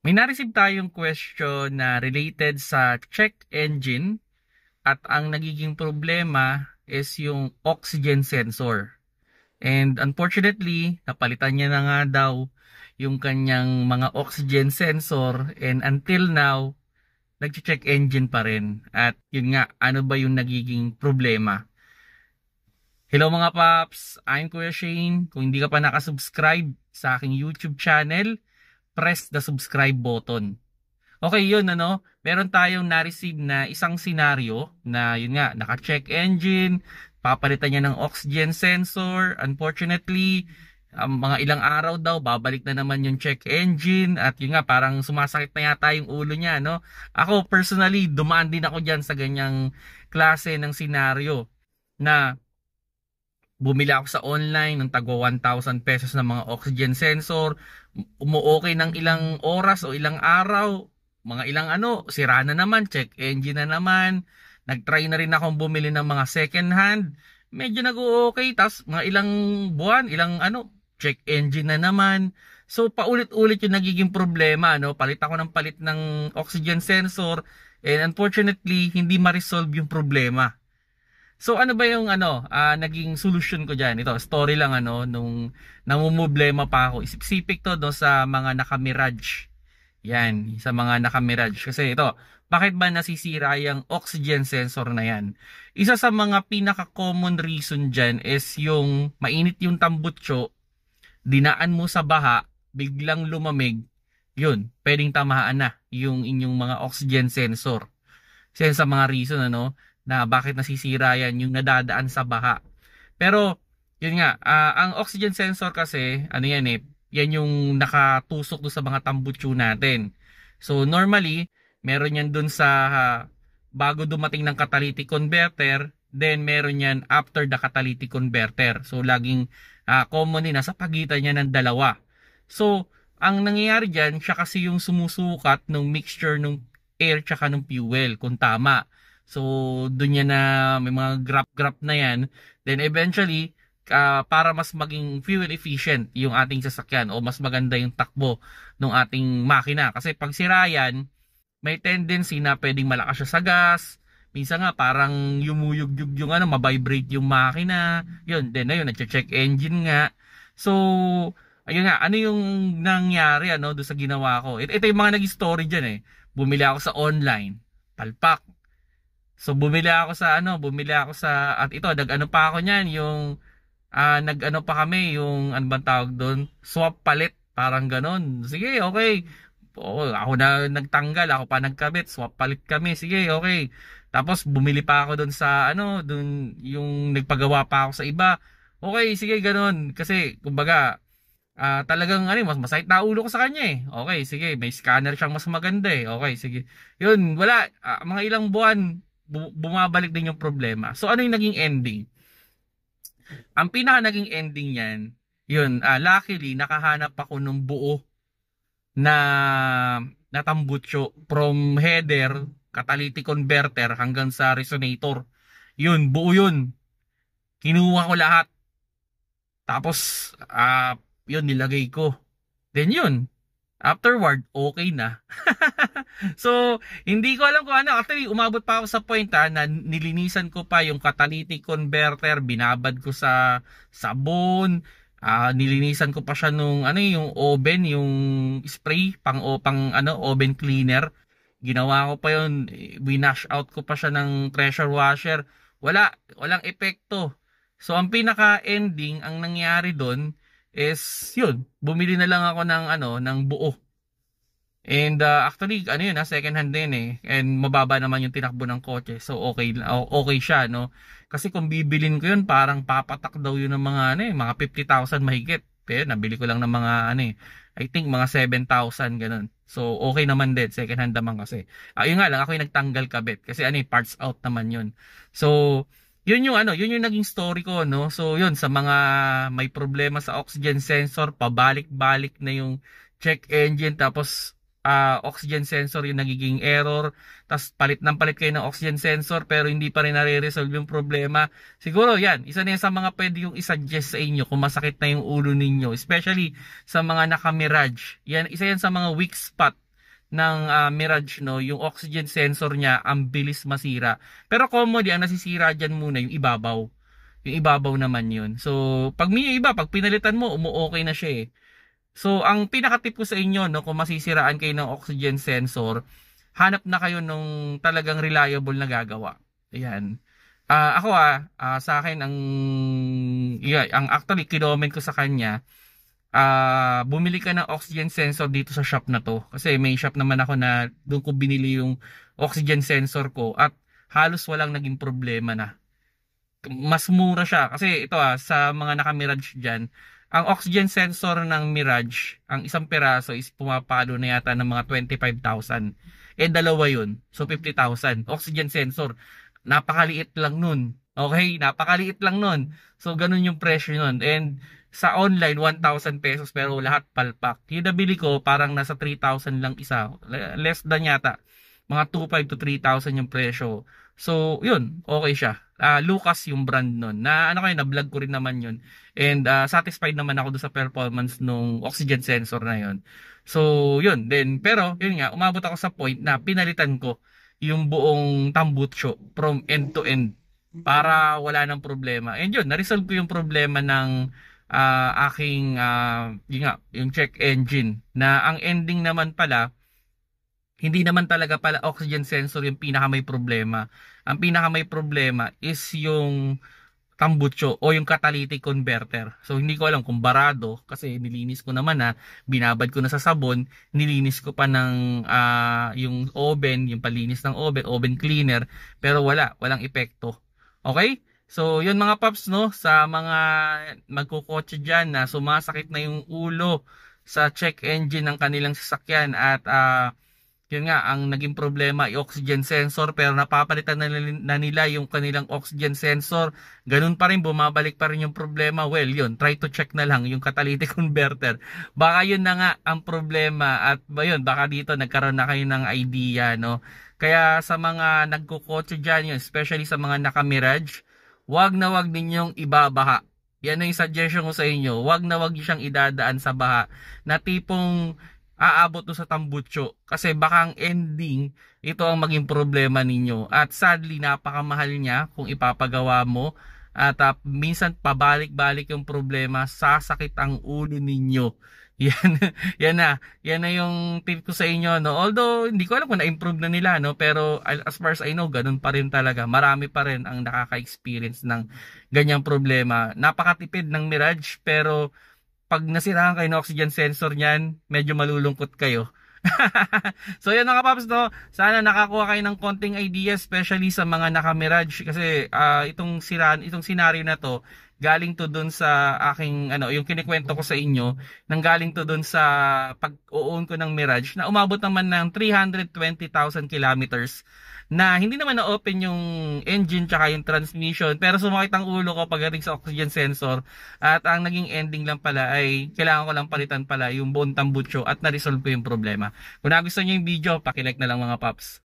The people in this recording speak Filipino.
May na-receive tayong question na related sa check engine at ang nagiging problema is yung oxygen sensor. And unfortunately, napalitan niya na nga daw yung kanyang mga oxygen sensor and until now, nag-check engine pa rin. At yun nga, ano ba yung nagiging problema? Hello mga paps, I'm Kuya Shane. Kung hindi ka pa nakasubscribe sa aking YouTube channel, press the subscribe button. Okay, yun meron tayong na-receive na isang senaryo na yun nga, naka-check engine, papalitan niya ng oxygen sensor. Unfortunately, mga ilang araw daw, babalik na naman yung check engine at yun nga, parang sumasakit na yata yung ulo niya, no? Ako personally, dumaan din ako dyan sa ganyang klase ng senaryo na bumili ako sa online ng tagwa 1,000 pesos ng mga oxygen sensor, umuokay ng ilang oras o ilang araw, mga ilang sira na naman, check engine na naman. Nag-try na rin akong bumili ng mga second hand, medyo nag-o-okay, tapos mga ilang buwan, ilang check engine na naman. So paulit-ulit yung nagiging problema, palit ako ng palit ng oxygen sensor and unfortunately hindi ma-resolve yung problema. So ano ba yung naging solution ko diyan? Ito, story lang nung namumblema pa ako. Isipsipik to sa mga naka-Mirage. Yan, sa mga naka-Mirage kasi ito, bakit ba nasisira yung oxygen sensor na yan? Isa sa mga pinaka-common reason diyan is yung mainit yung tambutso, dinaan mo sa baha, biglang lumamig, yun, pwedeng tamaan na yung inyong mga oxygen sensor. Kasi sa mga reason na bakit nasisira yan yung nadadaan sa baha. Pero yun nga, ang oxygen sensor kasi yan yung nakatusok do sa mga tambutso natin. So normally, meron yan dun sa bago dumating ng catalytic converter, then meron yan after the catalytic converter. So laging common din nasa pagitan niya ng dalawa. So ang nangyayari diyan, siya kasi yung sumusukat ng mixture ng air tsaka ng fuel kung tama. So doon yan na may mga grap na yan. Then eventually, para mas maging fuel efficient yung ating sasakyan o mas maganda yung takbo ng ating makina. Kasi pag sira yan, may tendency na pwedeng malakas siya sa gas. Minsan nga parang yumuyug-yug yung mabibrate yung makina. Yun, then ayun, nagche-check engine nga. So, ayun nga, ano yung nangyari doon sa ginawa ko? Ito yung mga naging story dyan eh. Bumili ako sa online, palpak. So bumili ako sa at ito pa ako niyan yung pa kami yung ano bang tawag doon, swap palit, parang ganon. Sige, okay. Oo, ako na nagtanggal, ako pa nagkabit, swap palit kami. Sige, okay. Tapos bumili pa ako doon sa doon yung nagpagawa pa ako sa iba. Okay, sige, ganon. Kasi kumbaga talagang mas masakit na ulo ko sa kanya eh. Okay, sige, may scanner siyang mas maganda eh. Okay, sige. Yun, wala, mga ilang buwan bumabalik din yung problema. So ano yung naging ending? Ang pinaka naging ending niyan, yun, luckily nakahanap ako ng buo na tambutso from header, catalytic converter hanggang sa resonator. Yun, buo yun. Kinuha ko lahat. Tapos yun nilagay ko. Then yun, afterward, okay na. So, hindi ko alam kung ano. Actually, umabot pa ako sa point na nilinisan ko pa yung catalytic converter, binabad ko sa sabon, nilinisan ko pa siya nung yung oven, yung spray pang oven cleaner. Ginawa ko pa yun, winash out ko pa siya ng pressure washer. Walang epekto. So, ang pinaka-ending, ang nangyari doon is yun, bumili na lang ako ng buo. And actually second hand din eh, and mababa naman yung tinakbo ng kotse. So okay siya kasi kung bibilin ko yun parang papatak daw yun ng mga mga 50,000 mahigit. Pero nabili ko lang ng mga I think mga 7,000 ganun. So okay naman din, second hand naman kasi. Yun nga lang, ako yung nagtanggal kabit kasi parts out naman yun. So yun yung naging story ko So yun, sa mga may problema sa oxygen sensor, pabalik-balik na yung check engine, tapos oxygen sensor yung nagiging error, tapos palit kayo ng oxygen sensor pero hindi pa rin nare-resolve yung problema. Siguro yan, isa na yan sa mga pwede yung isuggest sa inyo kung masakit na yung ulo ninyo, especially sa mga naka-Mirage. Isa yan sa mga weak spot Mirage, no, yung oxygen sensor niya ang bilis masira. Pero commonly ang nasisira diyan muna yung ibabaw. Yung ibabaw naman yun. So, pag may iba, pag pinalitan mo, umu-okay na siya eh. So, ang pinaka-tip ko sa inyo, no, kung masisiraan kayo ng oxygen sensor, hanap na kayo nung talagang reliable na gagawa. Ayan. Ako sa akin ang actually kinoment ko sa kanya, bumili ka ng oxygen sensor dito sa shop na to. Kasi may shop naman ako na doon ko binili yung oxygen sensor ko at halos walang naging problema na. Mas mura siya kasi ito sa mga naka-Mirage diyan, ang oxygen sensor ng Mirage, ang isang peraso is pumapalo na yata ng mga 25,000. Dalawa yun. So 50,000. Oxygen sensor. Napakaliit lang nun. Okay? Napakaliit lang nun. So ganun yung presyo nun. And sa online, 1,000 pesos pero lahat palpak. Yung nabili ko, parang nasa 3,000 lang isa. Less than yata. Mga 2,500 to 3,000 yung presyo. So, yun. Okay siya. Lucas yung brand nun. Na-vlog ko rin naman yun. And satisfied naman ako doon sa performance nung oxygen sensor na yun. So, yun. Then, pero, yun nga, umabot ako sa point na pinalitan ko yung buong tambucho from end to end para wala nang problema. And yun, na-resolve ko yung problema ng aking yung check engine na ang ending naman pala hindi naman talaga pala oxygen sensor yung pinaka may problema. Ang pinaka may problema is yung tambucho o yung catalytic converter. So hindi ko alam kung barado kasi nilinis ko naman binabad ko na sa sabon, nilinis ko pa ng yung oven, yung palinis ng oven cleaner, pero walang epekto. Okay? So yun mga paps, no, sa mga magkukotse dyan na sumasakit na yung ulo sa check engine ng kanilang sasakyan at yun nga, ang naging problema ay oxygen sensor pero napapalitan na nila yung kanilang oxygen sensor. Ganun pa rin, bumabalik pa rin yung problema. Well, yun, try to check na lang yung catalytic converter. Baka yun na nga ang problema at baka dito nagkaroon na kayo ng idea, no? Kaya sa mga nagkukotse dyan, yun, especially sa mga naka-Mirage, wag na wag ninyong ibabaha. Yan na yung suggestion ko sa inyo. Wag na wag siyang idadaan sa baha na tipong aabot to sa tambucho kasi baka ang ending ito ang maging problema ninyo at sadly napakamahal niya kung ipapagawa mo at minsan pabalik-balik yung problema, sasakit ang ulo ninyo. Yan na yung tip ko sa inyo, no? Although hindi ko alam kung na-improve na nila, no, pero as far as I know ganun pa rin talaga, marami pa rin ang nakaka-experience ng ganyang problema. Napakatipid ng Mirage pero pag nasiraan kayo ng oxygen sensor niyan, medyo malulungkot kayo. So yan mga paps, no, sana nakakuha kayo ng konting idea especially sa mga naka-Mirage kasi itong scenario na to galing to doon sa aking yung kinikwento ko sa inyo, nanggaling to doon sa pag-own ko ng Mirage na umabot naman ng 320,000 kilometers na hindi naman na-open yung engine tsaka yung transmission pero sumakit ang ulo ko pagdating sa oxygen sensor at ang naging ending lang pala ay kailangan ko lang palitan pala yung buong tambucho at na-resolve ko yung problema. Kung nagustuhan nyo yung video, paki-like na lang mga paps.